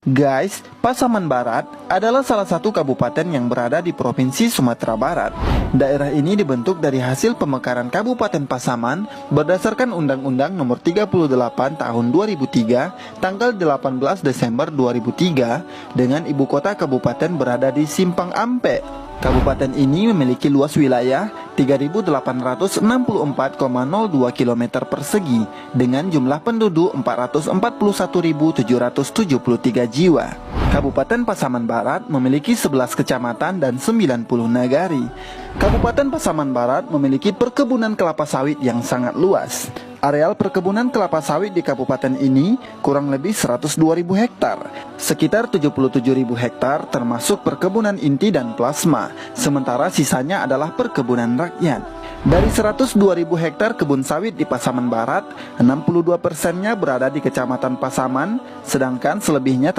Guys, Pasaman Barat adalah salah satu kabupaten yang berada di Provinsi Sumatera Barat. Daerah ini dibentuk dari hasil pemekaran Kabupaten Pasaman berdasarkan Undang-Undang Nomor 38 Tahun 2003, tanggal 18 Desember 2003, dengan ibu kota kabupaten berada di Simpang Ampe. Kabupaten ini memiliki luas wilayah 3.864,02 km persegi dengan jumlah penduduk 441.773 jiwa. Kabupaten Pasaman Barat memiliki 11 kecamatan dan 90 nagari. Kabupaten Pasaman Barat memiliki perkebunan kelapa sawit yang sangat luas. Areal perkebunan kelapa sawit di kabupaten ini kurang lebih 102.000 hektar. Sekitar 77.000 hektar termasuk perkebunan inti dan plasma, sementara sisanya adalah perkebunan rakyat. Dari 102.000 hektar kebun sawit di Pasaman Barat, 62%-nya berada di Kecamatan Pasaman, sedangkan selebihnya